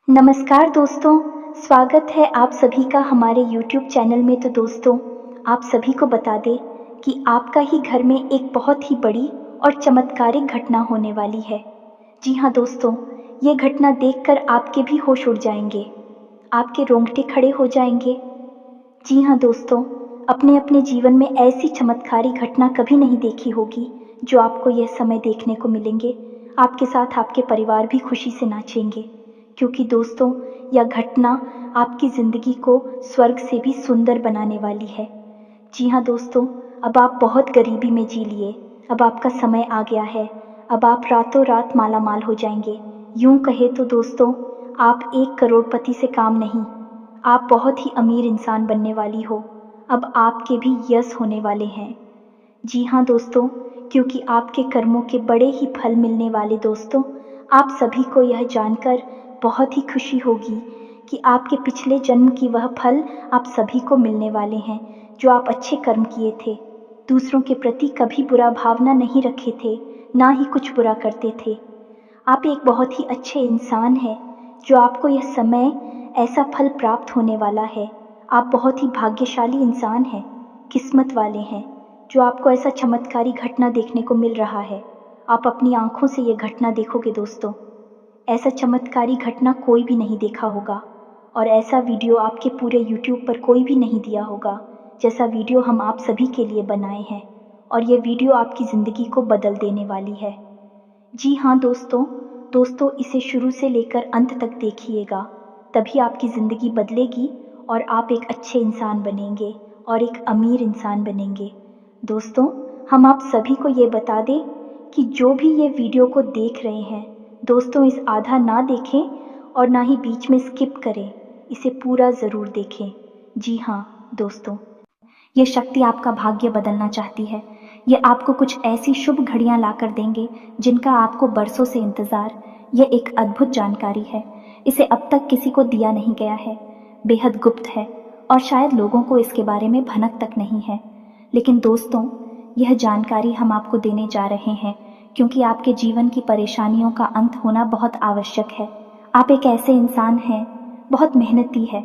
नमस्कार दोस्तों, स्वागत है आप सभी का हमारे YouTube चैनल में। तो दोस्तों, आप सभी को बता दें कि आपका ही घर में एक बहुत ही बड़ी और चमत्कारिक घटना होने वाली है। जी हाँ दोस्तों, ये घटना देखकर आपके भी होश उड़ जाएंगे, आपके रोंगटे खड़े हो जाएंगे। जी हाँ दोस्तों, अपने अपने जीवन में ऐसी चमत्कारी घटना कभी नहीं देखी होगी जो आपको यह समय देखने को मिलेंगे। आपके साथ आपके परिवार भी खुशी से नाचेंगे, क्योंकि दोस्तों यह घटना आपकी ज़िंदगी को स्वर्ग से भी सुंदर बनाने वाली है। जी हाँ दोस्तों, अब आप बहुत गरीबी में जी लिए, अब आपका समय आ गया है, अब आप रातों रात माला माल हो जाएंगे। यूं कहे तो दोस्तों, आप 1 करोड़पति से काम नहीं, आप बहुत ही अमीर इंसान बनने वाली हो। अब आपके भी यश होने वाले हैं। जी हाँ दोस्तों, क्योंकि आपके कर्मों के बड़े ही फल मिलने वाले। दोस्तों, आप सभी को यह जानकर बहुत ही खुशी होगी कि आपके पिछले जन्म की वह फल आप सभी को मिलने वाले हैं, जो आप अच्छे कर्म किए थे, दूसरों के प्रति कभी बुरा भावना नहीं रखे थे, ना ही कुछ बुरा करते थे। आप एक बहुत ही अच्छे इंसान हैं, जो आपको यह समय ऐसा फल प्राप्त होने वाला है। आप बहुत ही भाग्यशाली इंसान हैं, किस्मत वाले हैं, जो आपको ऐसा चमत्कारी घटना देखने को मिल रहा है। आप अपनी आंखों से ये घटना देखोगे दोस्तों। ऐसा चमत्कारी घटना कोई भी नहीं देखा होगा, और ऐसा वीडियो आपके पूरे YouTube पर कोई भी नहीं दिया होगा, जैसा वीडियो हम आप सभी के लिए बनाए हैं। और ये वीडियो आपकी ज़िंदगी को बदल देने वाली है। जी हाँ दोस्तों, इसे शुरू से लेकर अंत तक देखिएगा, तभी आपकी ज़िंदगी बदलेगी और आप एक अच्छे इंसान बनेंगे और एक अमीर इंसान बनेंगे। दोस्तों, हम आप सभी को ये बता दें कि जो भी ये वीडियो को देख रहे हैं, दोस्तों इस आधा ना देखें और ना ही बीच में स्किप करें, इसे पूरा ज़रूर देखें। जी हाँ दोस्तों, ये शक्ति आपका भाग्य बदलना चाहती है। ये आपको कुछ ऐसी शुभ घड़ियां लाकर देंगे जिनका आपको बरसों से इंतज़ार। यह एक अद्भुत जानकारी है, इसे अब तक किसी को दिया नहीं गया है, बेहद गुप्त है और शायद लोगों को इसके बारे में भनक तक नहीं है। लेकिन दोस्तों, यह जानकारी हम आपको देने जा रहे हैं क्योंकि आपके जीवन की परेशानियों का अंत होना बहुत आवश्यक है। आप एक ऐसे इंसान हैं, बहुत मेहनती है,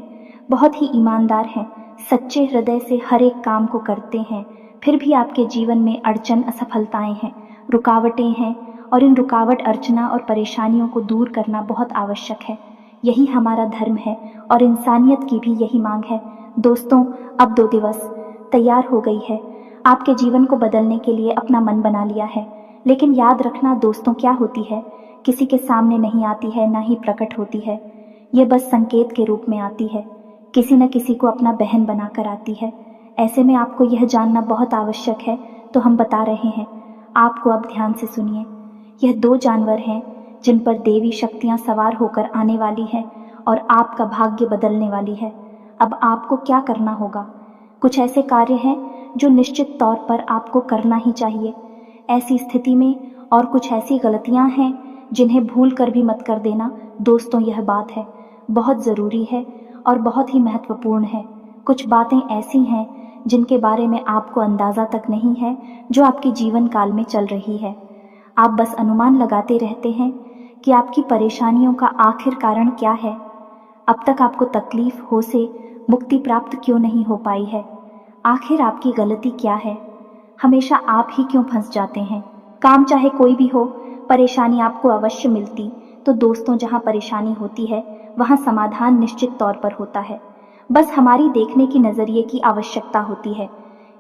बहुत ही ईमानदार हैं, सच्चे हृदय से हर एक काम को करते हैं, फिर भी आपके जीवन में अड़चन, असफलताएं हैं, रुकावटें हैं, और इन रुकावट, अर्चना और परेशानियों को दूर करना बहुत आवश्यक है। यही हमारा धर्म है और इंसानियत की भी यही मांग है। दोस्तों, अब 2 दिवस तैयार हो गई है। आपके जीवन को बदलने के लिए अपना मन बना लिया है। लेकिन याद रखना दोस्तों, क्या होती है, किसी के सामने नहीं आती है, ना ही प्रकट होती है। ये बस संकेत के रूप में आती है, किसी न किसी को अपना बहन बनाकर आती है। ऐसे में आपको यह जानना बहुत आवश्यक है, तो हम बता रहे हैं आपको। अब ध्यान से सुनिए। यह 2 जानवर हैं जिन पर देवी शक्तियां सवार होकर आने वाली है और आपका भाग्य बदलने वाली है। अब आपको क्या करना होगा? कुछ ऐसे कार्य हैं जो निश्चित तौर पर आपको करना ही चाहिए ऐसी स्थिति में, और कुछ ऐसी गलतियां हैं जिन्हें भूल कर भी मत कर देना। दोस्तों, यह बात है, बहुत ज़रूरी है और बहुत ही महत्वपूर्ण है। कुछ बातें ऐसी हैं जिनके बारे में आपको अंदाज़ा तक नहीं है, जो आपके जीवन काल में चल रही है। आप बस अनुमान लगाते रहते हैं कि आपकी परेशानियों का आखिर कारण क्या है। अब तक आपको तकलीफ हो से मुक्ति प्राप्त क्यों नहीं हो पाई है? आखिर आपकी गलती क्या है? हमेशा आप ही क्यों फंस जाते हैं? काम चाहे कोई भी हो, परेशानी आपको अवश्य मिलती। तो दोस्तों, जहाँ परेशानी होती है वहाँ समाधान निश्चित तौर पर होता है। बस हमारी देखने की नज़रिए की आवश्यकता होती है।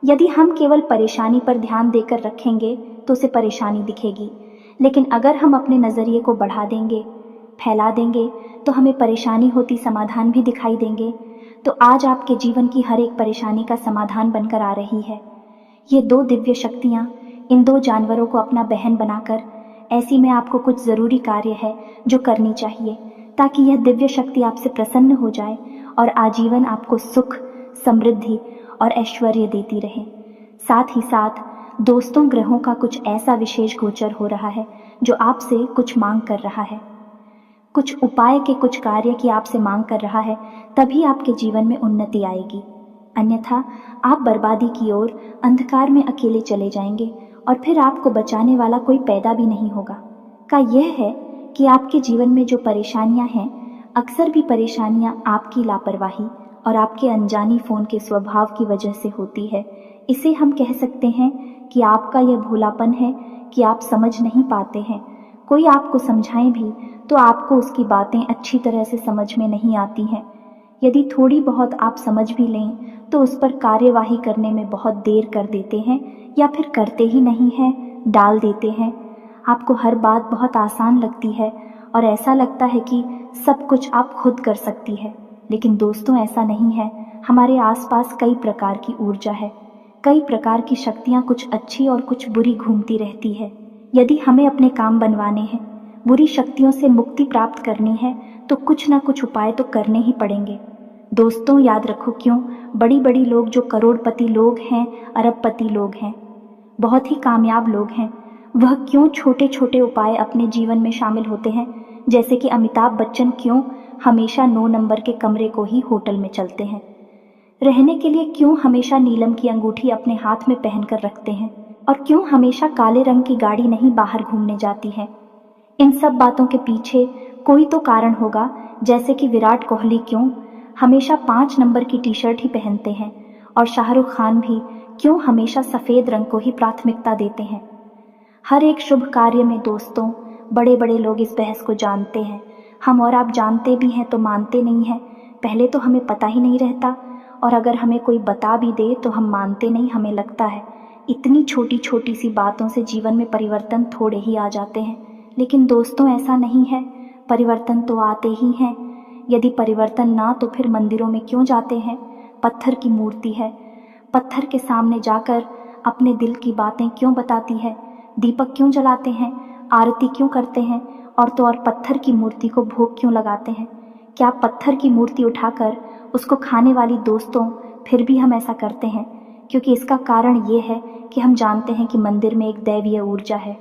यदि हम केवल परेशानी पर ध्यान देकर रखेंगे तो उसे परेशानी दिखेगी, लेकिन अगर हम अपने नज़रिए को बढ़ा देंगे, फैला देंगे, तो हमें परेशानी होती समाधान भी दिखाई देंगे। तो आज आपके जीवन की हर एक परेशानी का समाधान बनकर आ रही है ये 2 दिव्य शक्तियाँ, इन 2 जानवरों को अपना बहन बनाकर। ऐसी में आपको कुछ ज़रूरी कार्य है जो करनी चाहिए, ताकि यह दिव्य शक्ति आपसे प्रसन्न हो जाए और आजीवन आपको सुख, समृद्धि और ऐश्वर्य देती रहे। साथ ही साथ दोस्तों, ग्रहों का कुछ ऐसा विशेष गोचर हो रहा है जो आपसे कुछ मांग कर रहा है, कुछ उपाय के, कुछ कार्य की आपसे मांग कर रहा है। तभी आपके जीवन में उन्नति आएगी, अन्यथा आप बर्बादी की ओर, अंधकार में अकेले चले जाएंगे और फिर आपको बचाने वाला कोई पैदा भी नहीं होगा। का यह है कि आपके जीवन में जो परेशानियां हैं, अक्सर भी परेशानियां आपकी लापरवाही और आपके अनजानी फ़ोन के स्वभाव की वजह से होती है। इसे हम कह सकते हैं कि आपका यह भोलापन है कि आप समझ नहीं पाते हैं। कोई आपको समझाएं भी तो आपको उसकी बातें अच्छी तरह से समझ में नहीं आती हैं। यदि थोड़ी बहुत आप समझ भी लें तो उस पर कार्यवाही करने में बहुत देर कर देते हैं या फिर करते ही नहीं हैं, डाल देते हैं। आपको हर बात बहुत आसान लगती है और ऐसा लगता है कि सब कुछ आप खुद कर सकती है, लेकिन दोस्तों ऐसा नहीं है। हमारे आसपास कई प्रकार की ऊर्जा है, कई प्रकार की शक्तियाँ, कुछ अच्छी और कुछ बुरी घूमती रहती है। यदि हमें अपने काम बनवाने हैं, बुरी शक्तियों से मुक्ति प्राप्त करनी है तो कुछ ना कुछ उपाय तो करने ही पड़ेंगे। दोस्तों याद रखो, क्यों बड़ी बड़ी लोग जो करोड़पति लोग हैं, अरबपति लोग हैं, बहुत ही कामयाब लोग हैं, वह क्यों छोटे छोटे उपाय अपने जीवन में शामिल होते हैं। जैसे कि अमिताभ बच्चन क्यों हमेशा 9 नंबर के कमरे को ही होटल में चलते हैं, रहने के लिए क्यों हमेशा नीलम की अंगूठी अपने हाथ में पहनकर रखते हैं, और क्यों हमेशा काले रंग की गाड़ी नहीं बाहर घूमने जाती है। इन सब बातों के पीछे कोई तो कारण होगा। जैसे कि विराट कोहली क्यों हमेशा 5 नंबर की टी शर्ट ही पहनते हैं, और शाहरुख खान भी क्यों हमेशा सफ़ेद रंग को ही प्राथमिकता देते हैं। हर एक शुभ कार्य में दोस्तों बड़े बड़े लोग इस बहस को जानते हैं। हम और आप जानते भी हैं तो मानते नहीं हैं। पहले तो हमें पता ही नहीं रहता, और अगर हमें कोई बता भी दे तो हम मानते नहीं। हमें लगता है इतनी छोटी छोटी सी बातों से जीवन में परिवर्तन थोड़े ही आ जाते हैं, लेकिन दोस्तों ऐसा नहीं है। परिवर्तन तो आते ही हैं। यदि परिवर्तन ना तो फिर मंदिरों में क्यों जाते हैं। पत्थर की मूर्ति है, पत्थर के सामने जाकर अपने दिल की बातें क्यों बताती है। दीपक क्यों जलाते हैं, आरती क्यों करते हैं, और तो और पत्थर की मूर्ति को भोग क्यों लगाते हैं। क्या पत्थर की मूर्ति उठाकर उसको खाने वाली दोस्तों फिर भी हम ऐसा करते हैं? क्योंकि इसका कारण ये है कि हम जानते हैं कि मंदिर में एक दैवीय ऊर्जा है,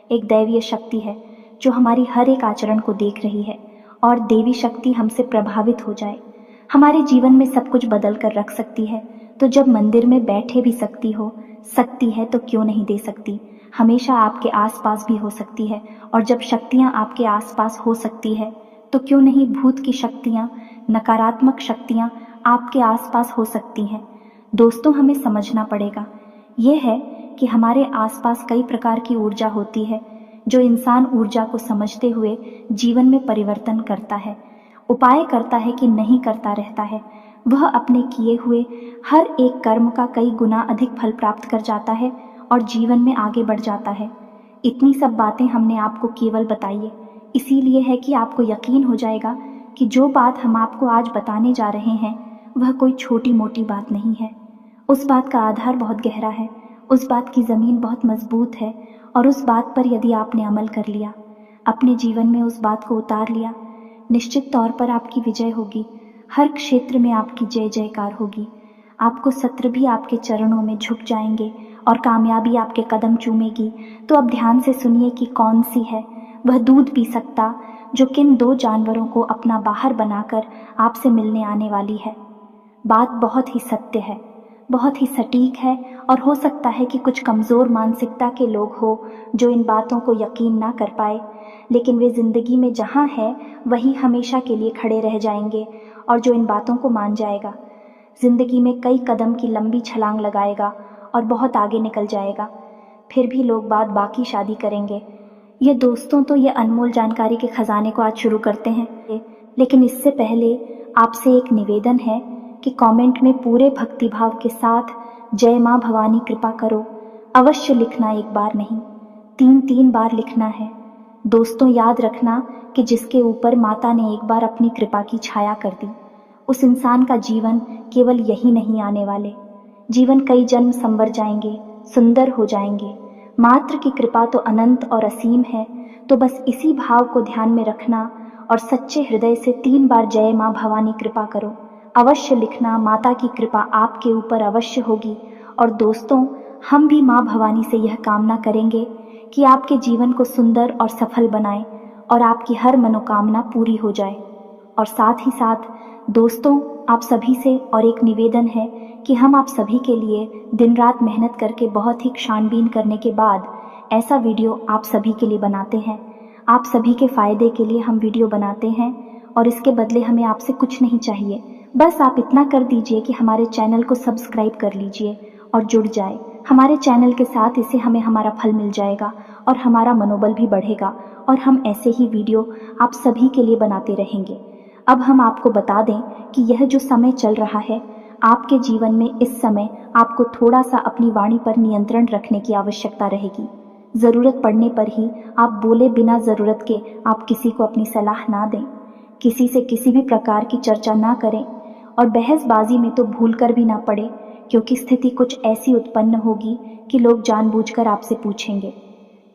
एक दैवीय शक्ति है जो हमारी हर एक आचरण को देख रही है, और देवी शक्ति हमसे प्रभावित हो जाए, हमारे जीवन में सब कुछ बदल कर रख सकती है। तो जब मंदिर में बैठे भी सकती है तो क्यों नहीं दे सकती, हमेशा आपके आसपास भी हो सकती है। और जब शक्तियाँ आपके आसपास हो सकती है तो क्यों नहीं भूत की शक्तियाँ, नकारात्मक शक्तियाँ आपके आसपास हो सकती हैं। दोस्तों हमें समझना पड़ेगा यह है कि हमारे आसपास कई प्रकार की ऊर्जा होती है जो इंसान ऊर्जा को समझते हुए जीवन में परिवर्तन करता है, उपाय करता है कि नहीं करता रहता है। वह अपने किए हुए हर एक कर्म का कई गुना अधिक फल प्राप्त कर जाता है और जीवन में आगे बढ़ जाता है। इतनी सब बातें हमने आपको केवल बताई है, इसीलिए है कि आपको यकीन हो जाएगा कि जो बात हम आपको आज बताने जा रहे हैं वह कोई छोटी मोटी बात नहीं है। उस बात का आधार बहुत गहरा है, उस बात की ज़मीन बहुत मजबूत है, और उस बात पर यदि आपने अमल कर लिया, अपने जीवन में उस बात को उतार लिया, निश्चित तौर पर आपकी विजय होगी। हर क्षेत्र में आपकी जय जयकार होगी। आपको सत्र भी आपके चरणों में झुक जाएंगे और कामयाबी आपके कदम चूमेगी। तो अब ध्यान से सुनिए कि कौन सी है वह दूध पी सकता जो किन 2 जानवरों को अपना बाहर बनाकर आपसे मिलने आने वाली है। बात बहुत ही सत्य है, बहुत ही सटीक है, और हो सकता है कि कुछ कमज़ोर मानसिकता के लोग हो जो इन बातों को यकीन ना कर पाए, लेकिन वे ज़िंदगी में जहाँ है वहीं हमेशा के लिए खड़े रह जाएंगे। और जो इन बातों को मान जाएगा ज़िंदगी में कई कदम की लंबी छलांग लगाएगा और बहुत आगे निकल जाएगा। फिर भी लोग बाकी शादी करेंगे। ये दोस्तों तो ये अनमोल जानकारी के खजाने को आज शुरू करते हैं, लेकिन इससे पहले आपसे एक निवेदन है कि कमेंट में पूरे भक्तिभाव के साथ जय माँ भवानी कृपा करो अवश्य लिखना। एक बार नहीं, 3 बार लिखना है। दोस्तों याद रखना कि जिसके ऊपर माता ने एक बार अपनी कृपा की छाया कर दी, उस इंसान का जीवन केवल यही नहीं आने वाले, जीवन कई जन्म संवर जाएंगे, सुंदर हो जाएंगे। मात्र की कृपा तो अनंत और असीम है। तो बस इसी भाव को ध्यान में रखना और सच्चे हृदय से 3 बार जय माँ भवानी कृपा करो अवश्य लिखना। माता की कृपा आपके ऊपर अवश्य होगी। और दोस्तों हम भी माँ भवानी से यह कामना करेंगे कि आपके जीवन को सुंदर और सफल बनाए और आपकी हर मनोकामना पूरी हो जाए। और साथ ही साथ दोस्तों आप सभी से और एक निवेदन है कि हम आप सभी के लिए दिन रात मेहनत करके बहुत ही छानबीन करने के बाद ऐसा वीडियो आप सभी के लिए बनाते हैं। आप सभी के फ़ायदे के लिए हम वीडियो बनाते हैं और इसके बदले हमें आपसे कुछ नहीं चाहिए। बस आप इतना कर दीजिए कि हमारे चैनल को सब्सक्राइब कर लीजिए और जुड़ जाए हमारे चैनल के साथ। इससे हमें हमारा फल मिल जाएगा और हमारा मनोबल भी बढ़ेगा और हम ऐसे ही वीडियो आप सभी के लिए बनाते रहेंगे। अब हम आपको बता दें कि यह जो समय चल रहा है आपके जीवन में, इस समय आपको थोड़ा सा अपनी वाणी पर नियंत्रण रखने की आवश्यकता रहेगी। ज़रूरत पड़ने पर ही आप बोले, बिना ज़रूरत के आप किसी को अपनी सलाह ना दें, किसी से किसी भी प्रकार की चर्चा ना करें और बहसबाजी में तो भूल कर भी ना पड़े, क्योंकि स्थिति कुछ ऐसी उत्पन्न होगी कि लोग जानबूझकर आपसे पूछेंगे,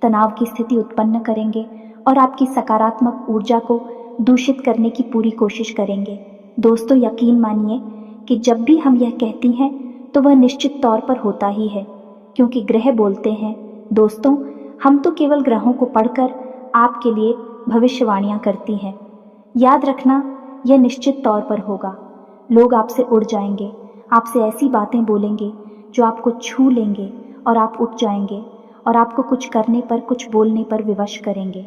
तनाव की स्थिति उत्पन्न करेंगे और आपकी सकारात्मक ऊर्जा को दूषित करने की पूरी कोशिश करेंगे। दोस्तों, यकीन मानिए कि जब भी हम यह कहती हैं तो वह निश्चित तौर पर होता ही है, क्योंकि ग्रह बोलते हैं। दोस्तों, हम तो केवल ग्रहों को पढ़कर आपके लिए भविष्यवाणियां करती हैं। याद रखना, यह निश्चित तौर पर होगा। लोग आपसे उड़ जाएंगे, आपसे ऐसी बातें बोलेंगे जो आपको छू लेंगे और आप उठ जाएंगे और आपको कुछ करने पर, कुछ बोलने पर विवश करेंगे।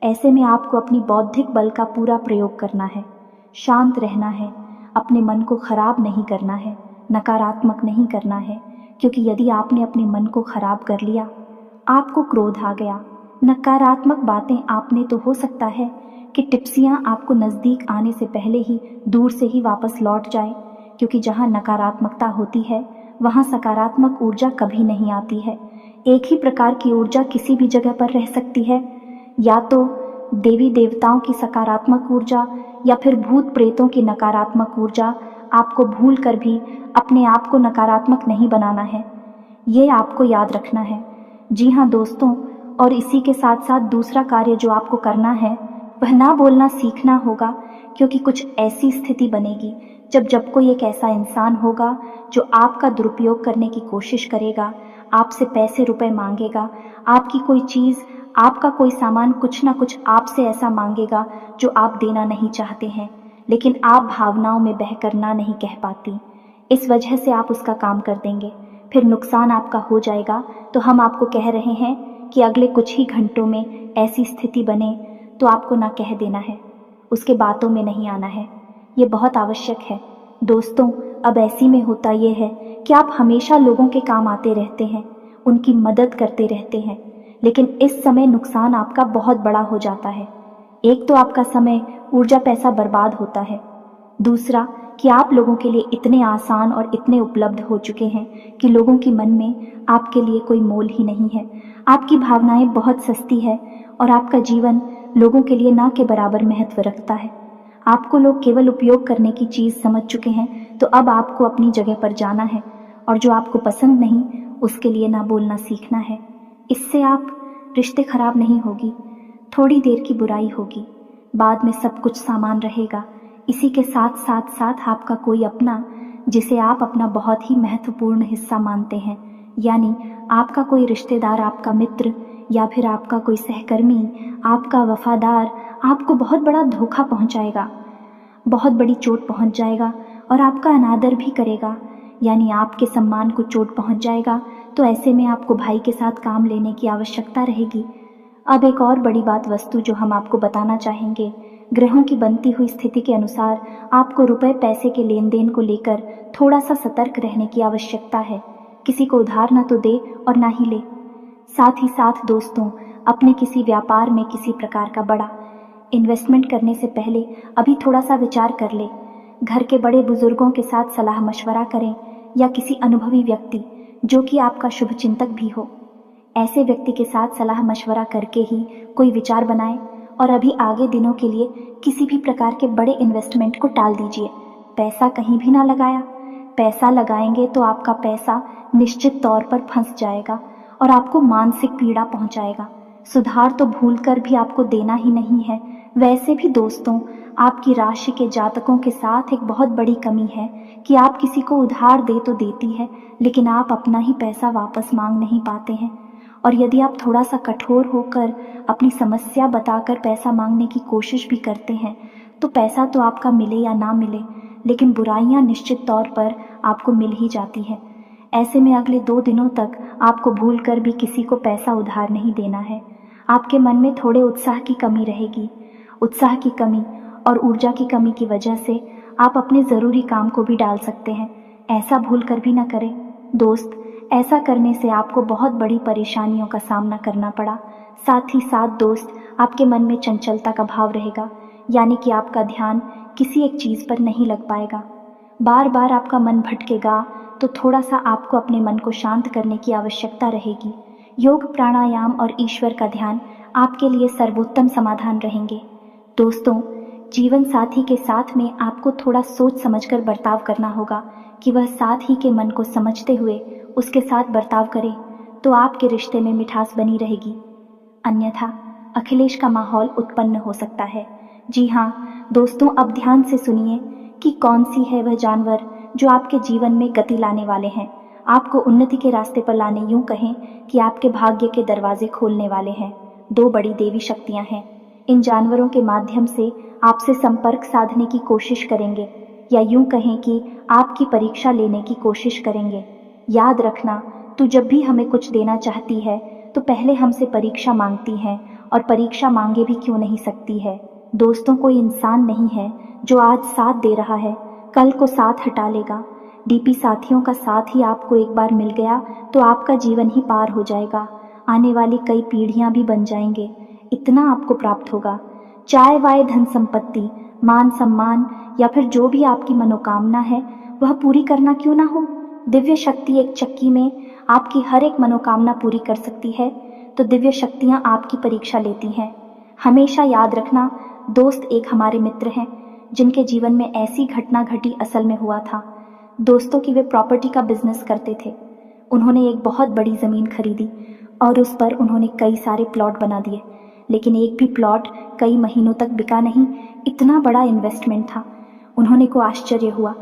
ऐसे में आपको अपनी बौद्धिक बल का पूरा प्रयोग करना है, शांत रहना है, अपने मन को खराब नहीं करना है, नकारात्मक नहीं करना है, क्योंकि यदि आपने अपने मन को खराब कर लिया, आपको क्रोध आ गया, नकारात्मक बातें आपने, तो हो सकता है कि टिप्सियाँ आपको नज़दीक आने से पहले ही दूर से ही वापस लौट जाए, क्योंकि जहाँ नकारात्मकता होती है वहाँ सकारात्मक ऊर्जा कभी नहीं आती है। एक ही प्रकार की ऊर्जा किसी भी जगह पर रह सकती है, या तो देवी देवताओं की सकारात्मक ऊर्जा या फिर भूत प्रेतों की नकारात्मक ऊर्जा। आपको भूल कर भी अपने आप को नकारात्मक नहीं बनाना है, ये आपको याद रखना है। जी हाँ दोस्तों, और इसी के साथ साथ दूसरा कार्य जो आपको करना है वह ना बोलना सीखना होगा, क्योंकि कुछ ऐसी स्थिति बनेगी जब कोई एक ऐसा इंसान होगा जो आपका दुरुपयोग करने की कोशिश करेगा, आपसे पैसे रुपए मांगेगा, आपकी कोई चीज़, आपका कोई सामान, कुछ ना कुछ आपसे ऐसा मांगेगा जो आप देना नहीं चाहते हैं, लेकिन आप भावनाओं में बहकर ना नहीं कह पाती। इस वजह से आप उसका काम कर देंगे, फिर नुकसान आपका हो जाएगा। तो हम आपको कह रहे हैं कि अगले कुछ ही घंटों में ऐसी स्थिति बने तो आपको ना कह देना है, उसके बातों में नहीं आना है, ये बहुत आवश्यक है। दोस्तों, अब ऐसी में होता ये है कि आप हमेशा लोगों के काम आते रहते हैं, उनकी मदद करते रहते हैं, लेकिन इस समय नुकसान आपका बहुत बड़ा हो जाता है। एक तो आपका समय, ऊर्जा, पैसा बर्बाद होता है, दूसरा कि आप लोगों के लिए इतने आसान और इतने उपलब्ध हो चुके हैं कि लोगों के मन में आपके लिए कोई मोल ही नहीं है। आपकी भावनाएं बहुत सस्ती है और आपका जीवन लोगों के लिए ना के बराबर महत्व रखता है। आपको लोग केवल उपयोग करने की चीज़ समझ चुके हैं, तो अब आपको अपनी जगह पर जाना है और जो आपको पसंद नहीं उसके लिए ना बोलना सीखना है। इससे आप रिश्ते खराब नहीं होगी, थोड़ी देर की बुराई होगी, बाद में सब कुछ सामान रहेगा। इसी के साथ साथ साथ आपका कोई अपना, जिसे आप अपना बहुत ही महत्वपूर्ण हिस्सा मानते हैं, यानी आपका कोई रिश्तेदार, आपका मित्र या फिर आपका कोई सहकर्मी, आपका वफादार, आपको बहुत बड़ा धोखा पहुंचाएगा, बहुत बड़ी चोट पहुंच जाएगा और आपका अनादर भी करेगा, यानी आपके सम्मान को चोट पहुंच जाएगा। तो ऐसे में आपको भाई के साथ काम लेने की आवश्यकता रहेगी। अब एक और बड़ी बात, वस्तु जो हम आपको बताना चाहेंगे, ग्रहों की बनती हुई स्थिति के अनुसार आपको रुपए पैसे के लेन देन को लेकर थोड़ा सा सतर्क रहने की आवश्यकता है। किसी को उधार ना तो दे और ना ही ले। साथ ही साथ दोस्तों, अपने किसी व्यापार में किसी प्रकार का बड़ा इन्वेस्टमेंट करने से पहले अभी थोड़ा सा विचार कर ले। घर के बड़े बुजुर्गों के साथ सलाह मशवरा करें या किसी अनुभवी व्यक्ति जो कि आपका शुभचिंतक भी हो, ऐसे व्यक्ति के साथ सलाह मशवरा करके ही कोई विचार बनाएं और अभी आगे दिनों के लिए किसी भी प्रकार के बड़े इन्वेस्टमेंट को टाल दीजिए। पैसा कहीं भी ना लगाया, पैसा लगाएंगे तो आपका पैसा निश्चित तौर पर फंस जाएगा और आपको मानसिक पीड़ा पहुंचाएगा। सुधार तो भूल कर भी आपको देना ही नहीं है। वैसे भी दोस्तों, आपकी राशि के जातकों के साथ एक बहुत बड़ी कमी है कि आप किसी को उधार दे तो देती है, लेकिन आप अपना ही पैसा वापस मांग नहीं पाते हैं। और यदि आप थोड़ा सा कठोर होकर अपनी समस्या बताकर पैसा मांगने की कोशिश भी करते हैं, तो पैसा तो आपका मिले या ना मिले, लेकिन बुराइयां निश्चित तौर पर आपको मिल ही जाती है। ऐसे में अगले 2 दिनों तक आपको भूल कर भी किसी को पैसा उधार नहीं देना है। आपके मन में थोड़े उत्साह की कमी रहेगी, उत्साह की कमी और ऊर्जा की कमी की वजह से आप अपने ज़रूरी काम को भी डाल सकते हैं। ऐसा भूल कर भी ना करें दोस्त। ऐसा करने से आपको बहुत बड़ी परेशानियों का सामना करना पड़ा। साथ ही साथ दोस्त, आपके मन में चंचलता का भाव रहेगा, यानी कि आपका ध्यान किसी एक चीज़ पर नहीं लग पाएगा। बार बार आपका मन भटकेगा, तो थोड़ा सा आपको अपने मन को शांत करने की आवश्यकता रहेगी। योग, प्राणायाम और ईश्वर का ध्यान आपके लिए सर्वोत्तम समाधान रहेंगे। दोस्तों, जीवन साथी के साथ में आपको थोड़ा सोच समझकर बर्ताव करना होगा कि वह साथ ही के मन को समझते हुए उसके साथ बर्ताव करे, तो आपके रिश्ते में मिठास बनी रहेगी। अन्यथा अखिलेश का माहौल उत्पन्न हो सकता है। जी हाँ दोस्तों, अब ध्यान से सुनिए कि कौन सी है वह जानवर जो आपके जीवन में गति लाने वाले हैं, आपको उन्नति के रास्ते पर लाने, यूं कहें कि आपके भाग्य के दरवाजे खोलने वाले हैं। 2 बड़ी देवी शक्तियां हैं। इन जानवरों के माध्यम से आपसे संपर्क साधने की कोशिश करेंगे, या यूं कहें कि आपकी परीक्षा लेने की कोशिश करेंगे। याद रखना, तू जब भी हमें कुछ देना चाहती है तो पहले हमसे परीक्षा मांगती है, और परीक्षा मांगे भी क्यों नहीं सकती है। दोस्तों, कोई इंसान नहीं है जो आज साथ दे रहा है कल को साथ हटा लेगा। डीपी साथियों का साथ ही आपको एक बार मिल गया तो आपका जीवन ही पार हो जाएगा। आने वाली कई पीढ़ियां भी बन जाएंगे, इतना आपको प्राप्त होगा। चाहे वाय, धन संपत्ति, मान सम्मान या फिर जो भी आपकी मनोकामना है वह पूरी करना क्यों ना हो। दिव्य शक्ति एक चक्की में आपकी हर एक मनोकामना पूरी कर सकती है, तो दिव्य शक्तियां आपकी परीक्षा लेती हैं। हमेशा याद रखना दोस्त, एक हमारे मित्र हैं जिनके जीवन में ऐसी घटना घटी, असल में हुआ था दोस्तों कि वे प्रॉपर्टी का बिजनेस करते थे। उन्होंने एक बहुत बड़ी ज़मीन खरीदी और उस पर उन्होंने कई सारे प्लॉट बना दिए, लेकिन एक भी प्लॉट कई महीनों तक बिका नहीं। इतना बड़ा इन्वेस्टमेंट था। उन्होंने को आश्चर्य हुआ।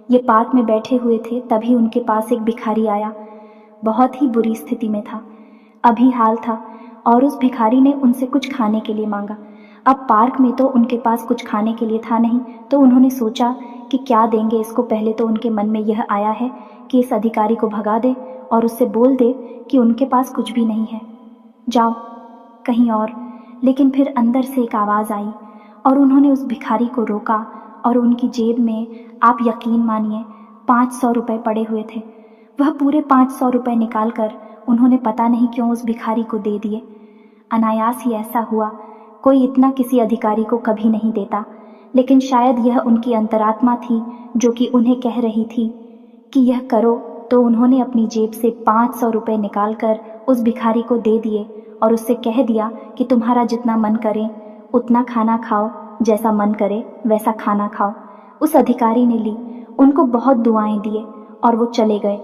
ये पार्क में बैठे हुए थे, तभी उनके पास एक भिखारी आया। बहुत ही बुरी स्थिति में था, अभी हाल था, और उस भिखारी ने उनसे कुछ खाने के लिए मांगा। अब पार्क में तो उनके पास कुछ खाने के लिए था नहीं, तो उन्होंने सोचा कि क्या देंगे इसको। पहले तो उनके मन में यह आया है कि इस अधिकारी को भगा दे और उससे बोल दे कि उनके पास कुछ भी नहीं है, जाओ कहीं और। लेकिन फिर अंदर से एक आवाज़ आई और उन्होंने उस भिखारी को रोका, और उनकी जेब में, आप यकीन मानिए, 500 रुपये पड़े हुए थे। वह पूरे 500 रुपये निकाल कर उन्होंने पता नहीं क्यों उस भिखारी को दे दिए। अनायास ही ऐसा हुआ। कोई इतना किसी अधिकारी को कभी नहीं देता, लेकिन शायद यह उनकी अंतरात्मा थी जो कि उन्हें कह रही थी कि यह करो। तो उन्होंने अपनी जेब से 500 रुपये निकाल कर उस भिखारी को दे दिए और उससे कह दिया कि तुम्हारा जितना मन करे उतना खाना खाओ, जैसा मन करे वैसा खाना खाओ। उस अधिकारी ने ली, उनको बहुत दुआएं दिए और वो चले गए।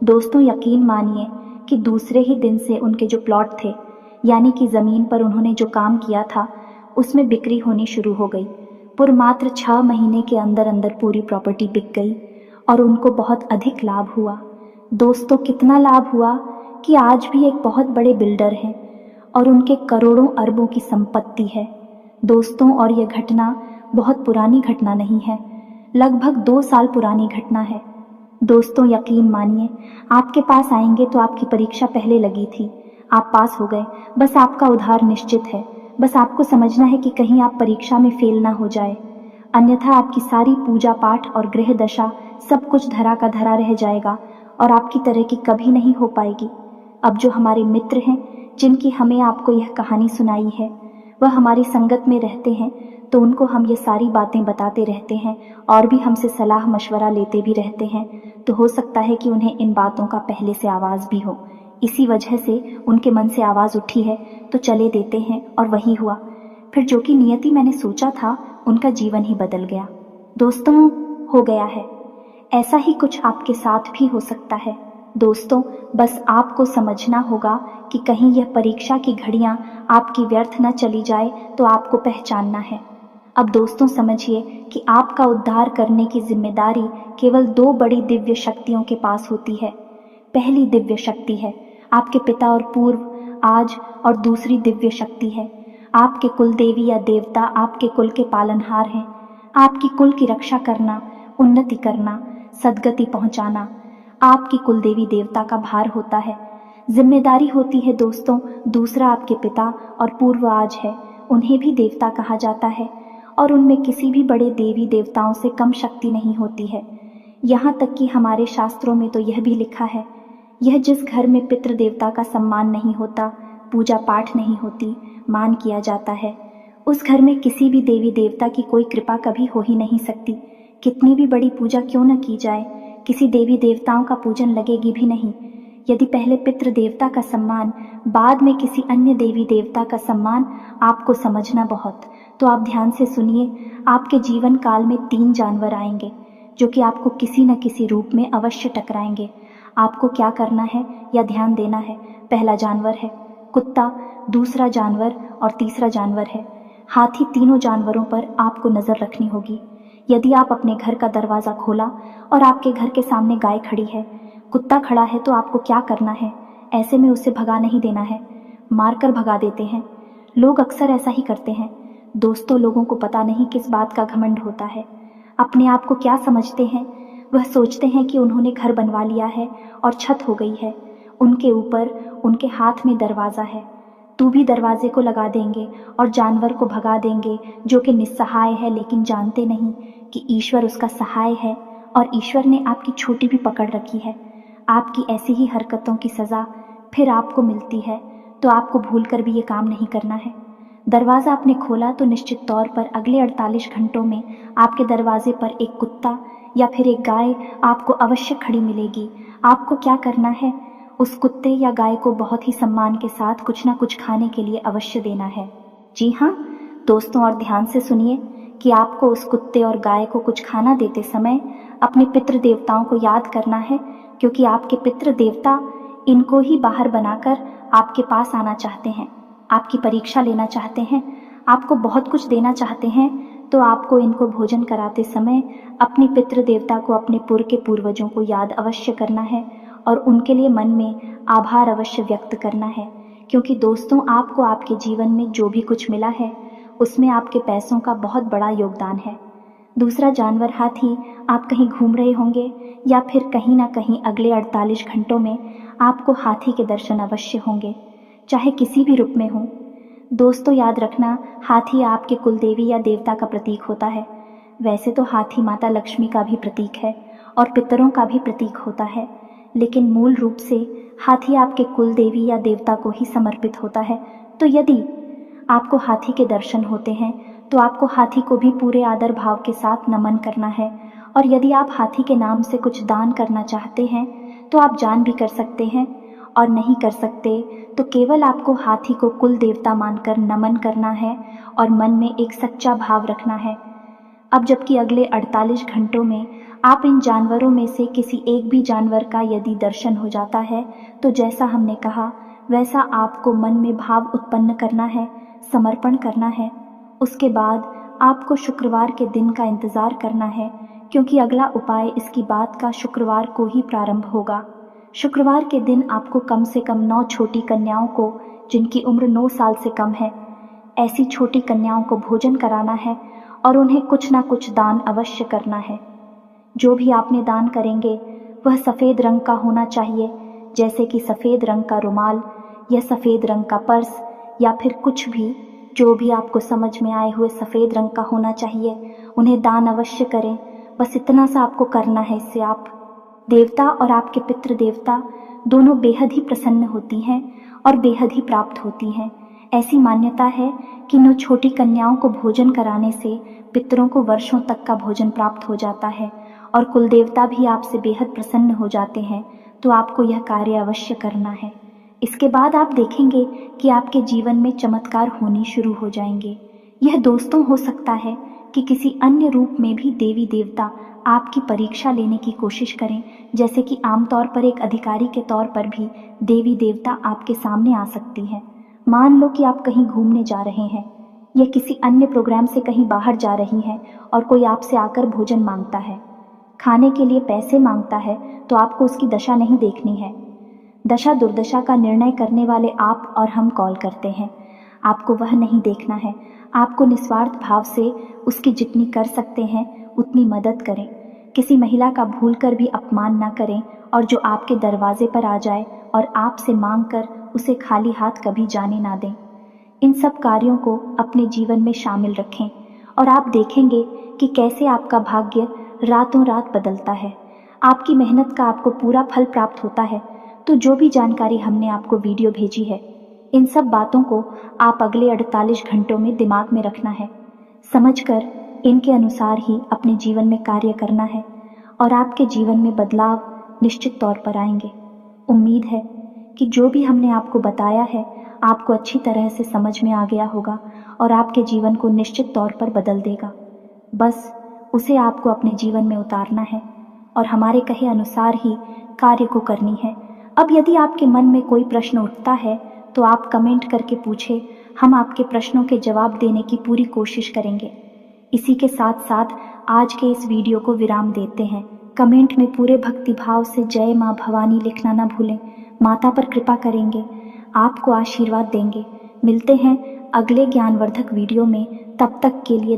दोस्तों, यकीन मानिए कि दूसरे ही दिन से उनके जो प्लॉट थे, यानी कि ज़मीन पर उन्होंने जो काम किया था, उसमें बिक्री होनी शुरू हो गई। मात्र 6 महीने के अंदर अंदर पूरी प्रॉपर्टी बिक गई और उनको बहुत अधिक लाभ हुआ। दोस्तों, कितना लाभ हुआ कि आज भी एक बहुत बड़े बिल्डर हैं और उनके करोड़ों अरबों की संपत्ति है। दोस्तों, और यह घटना बहुत पुरानी घटना नहीं है, लगभग 2 साल पुरानी घटना है। दोस्तों, यकीन मानिए, आपके पास आएंगे तो आपकी परीक्षा पहले लगी थी, आप पास हो गए। बस आपका उद्धार निश्चित है। बस आपको समझना है कि कहीं आप परीक्षा में फेल ना हो जाए, अन्यथा आपकी सारी पूजा पाठ और गृह दशा सब कुछ धरा का धरा रह जाएगा और आपकी तरह की कभी नहीं हो पाएगी। अब जो हमारे मित्र हैं जिनकी हमें आपको यह कहानी सुनाई है, वह हमारी संगत में रहते हैं, तो उनको हम ये सारी बातें बताते रहते हैं और भी हमसे सलाह मशवरा लेते भी रहते हैं। तो हो सकता है कि उन्हें इन बातों का पहले से आवाज़ भी हो, इसी वजह से उनके मन से आवाज़ उठी है तो चले देते हैं। और वही हुआ फिर, जो कि नियति मैंने सोचा था, उनका जीवन ही बदल गया। दोस्तों, हो गया है। ऐसा ही कुछ आपके साथ भी हो सकता है। दोस्तों, बस आपको समझना होगा कि कहीं यह परीक्षा की घड़ियां आपकी व्यर्थ न चली जाए, तो आपको पहचानना है। अब दोस्तों, समझिए कि आपका उद्धार करने की जिम्मेदारी केवल 2 बड़ी दिव्य शक्तियों के पास होती है। पहली दिव्य शक्ति है आपके पिता और पूर्व, आज, और दूसरी दिव्य शक्ति है आपके कुल देवी या देवता, आपके कुल के पालनहार हैं। आपकी कुल की रक्षा करना, उन्नति करना, सद्गति पहुंचाना आपकी कुल देवी देवता का भार होता है, जिम्मेदारी होती है। दोस्तों, दूसरा आपके पिता और पूर्व आज है, उन्हें भी देवता कहा जाता है और उनमें किसी भी बड़े देवी देवताओं से कम शक्ति नहीं होती है। यहाँ तक कि हमारे शास्त्रों में तो यह भी लिखा है, यह जिस घर में पितृ देवता का सम्मान नहीं होता, पूजा पाठ नहीं होती, मान किया जाता है, उस घर में किसी भी देवी देवता की कोई कृपा कभी हो ही नहीं सकती। कितनी भी बड़ी पूजा क्यों न की जाए, किसी देवी देवताओं का पूजन लगेगी भी नहीं। यदि पहले पितृ देवता का सम्मान, बाद में किसी अन्य देवी देवता का सम्मान आपको समझना बहुत, तो आप ध्यान से सुनिए। आपके जीवन काल में 3 जानवर आएंगे जो कि आपको किसी न किसी रूप में अवश्य टकराएंगे। आपको क्या करना है या ध्यान देना है? पहला जानवर है कुत्ता, दूसरा जानवर और तीसरा जानवर है हाथी। तीनों जानवरों पर आपको नज़र रखनी होगी। यदि आप अपने घर का दरवाज़ा खोला और आपके घर के सामने गाय खड़ी है, कुत्ता खड़ा है, तो आपको क्या करना है? ऐसे में उसे भगा नहीं देना है, मारकर भगा देते हैं। लोग अक्सर ऐसा ही करते हैं। दोस्तों, लोगों को पता नहीं किस बात का घमंड होता है। अपने आप को क्या समझते हैं? वह सोचते हैं कि उन्होंने घर बनवा लिया है और छत हो गई है, उनके ऊपर उनके हाथ में दरवाज़ा है, तो भी दरवाजे को लगा देंगे और जानवर को भगा देंगे जो कि निस्सहाय है, लेकिन जानते नहीं कि ईश्वर उसका सहाय है और ईश्वर ने आपकी छोटी भी पकड़ रखी है। आपकी ऐसी ही हरकतों की सज़ा फिर आपको मिलती है, तो आपको भूलकर भी ये काम नहीं करना है। दरवाज़ा आपने खोला तो निश्चित तौर पर अगले 48 घंटों में आपके दरवाजे पर एक कुत्ता या फिर एक गाय आपको अवश्य खड़ी मिलेगी। आपको क्या करना है? उस कुत्ते या गाय को बहुत ही सम्मान के साथ कुछ ना कुछ खाने के लिए अवश्य देना है। जी हाँ दोस्तों, और ध्यान से सुनिए कि आपको उस कुत्ते और गाय को कुछ खाना देते समय अपने पितृ देवताओं को याद करना है, क्योंकि आपके पितृ देवता इनको ही बाहर बनाकर आपके पास आना चाहते हैं, आपकी परीक्षा लेना चाहते हैं, आपको बहुत कुछ देना चाहते हैं। तो आपको इनको भोजन कराते समय अपने पितृ देवता को, अपने पूर्व के पूर्वजों को याद अवश्य करना है और उनके लिए मन में आभार अवश्य व्यक्त करना है। क्योंकि दोस्तों, आपको आपके जीवन में जो भी कुछ मिला है उसमें आपके पैसों का बहुत बड़ा योगदान है। दूसरा जानवर हाथी, आप कहीं घूम रहे होंगे या फिर कहीं ना कहीं अगले 48 घंटों में आपको हाथी के दर्शन अवश्य होंगे, चाहे किसी भी रूप में हो। दोस्तों, याद रखना, हाथी आपके कुल देवी या देवता का प्रतीक होता है। वैसे तो हाथी माता लक्ष्मी का भी प्रतीक है और पितरों का भी प्रतीक होता है, लेकिन मूल रूप से हाथी आपके कुल देवी या देवता को ही समर्पित होता है। तो यदि आपको हाथी के दर्शन होते हैं तो आपको हाथी को भी पूरे आदर भाव के साथ नमन करना है। और यदि आप हाथी के नाम से कुछ दान करना चाहते हैं तो आप दान भी कर सकते हैं, और नहीं कर सकते तो केवल आपको हाथी को कुल देवता मानकर नमन करना है और मन में एक सच्चा भाव रखना है। अब जबकि अगले 48 घंटों में आप इन जानवरों में से किसी एक भी जानवर का यदि दर्शन हो जाता है, तो जैसा हमने कहा वैसा आपको मन में भाव उत्पन्न करना है, समर्पण करना है। उसके बाद आपको शुक्रवार के दिन का इंतज़ार करना है, क्योंकि अगला उपाय इसकी बात का शुक्रवार को ही प्रारंभ होगा। शुक्रवार के दिन आपको कम से कम 9 छोटी कन्याओं को, जिनकी उम्र 9 साल से कम है, ऐसी छोटी कन्याओं को भोजन कराना है और उन्हें कुछ ना कुछ दान अवश्य करना है। जो भी आपने दान करेंगे वह सफ़ेद रंग का होना चाहिए, जैसे कि सफ़ेद रंग का रुमाल या सफ़ेद रंग का पर्स या फिर कुछ भी, जो भी आपको समझ में आए हुए सफ़ेद रंग का होना चाहिए, उन्हें दान अवश्य करें। बस इतना सा आपको करना है। इससे आप देवता और आपके पितृ देवता दोनों बेहद ही प्रसन्न होती हैं और बेहद ही प्राप्त होती हैं। ऐसी मान्यता है कि 9 छोटी कन्याओं को भोजन कराने से पितरों को वर्षों तक का भोजन प्राप्त हो जाता है और कुल देवता भी आपसे बेहद प्रसन्न हो जाते हैं। तो आपको यह कार्य अवश्य करना है। इसके बाद आप देखेंगे कि आपके जीवन में चमत्कार होने शुरू हो जाएंगे। यह दोस्तों हो सकता है कि किसी अन्य रूप में भी देवी देवता आपकी परीक्षा लेने की कोशिश करें, जैसे कि आमतौर पर एक अधिकारी के तौर पर भी देवी देवता आपके सामने आ सकती हैं। मान लो कि आप कहीं घूमने जा रहे हैं या किसी अन्य प्रोग्राम से कहीं बाहर जा रही हैं और कोई आपसे आकर भोजन मांगता है, खाने के लिए पैसे मांगता है, तो आपको उसकी दशा नहीं देखनी है। दशा दुर्दशा का निर्णय करने वाले आप और हम कॉल करते हैं। आपको वह नहीं देखना है। आपको निस्वार्थ भाव से उसकी जितनी कर सकते हैं उतनी मदद करें। किसी महिला का भूल कर भी अपमान ना करें, और जो आपके दरवाजे पर आ जाए और आपसे मांग कर उसे खाली हाथ कभी जाने ना दें। इन सब कार्यों को अपने जीवन में शामिल रखें और आप देखेंगे कि कैसे आपका भाग्य रातों रात बदलता है। आपकी मेहनत का आपको पूरा फल प्राप्त होता है। तो जो भी जानकारी हमने आपको वीडियो भेजी है, इन सब बातों को आप अगले 48 घंटों में दिमाग में रखना है, समझकर इनके अनुसार ही अपने जीवन में कार्य करना है और आपके जीवन में बदलाव निश्चित तौर पर आएंगे। उम्मीद है कि जो भी हमने आपको बताया है आपको अच्छी तरह से समझ में आ गया होगा और आपके जीवन को निश्चित तौर पर बदल देगा। बस उसे आपको अपने जीवन में उतारना है और हमारे कहे अनुसार ही कार्य को करनी है। अब यदि आपके मन में कोई प्रश्न उठता है तो आप कमेंट करके पूछें, हम आपके प्रश्नों के जवाब देने की पूरी कोशिश करेंगे। इसी के साथ साथ आज के इस वीडियो को विराम देते हैं। कमेंट में पूरे भक्तिभाव से जय माँ भवानी लिखना ना भूलें। माता पर कृपा करेंगे, आपको आशीर्वाद देंगे। मिलते हैं अगले ज्ञानवर्धक वीडियो में, तब तक के लिए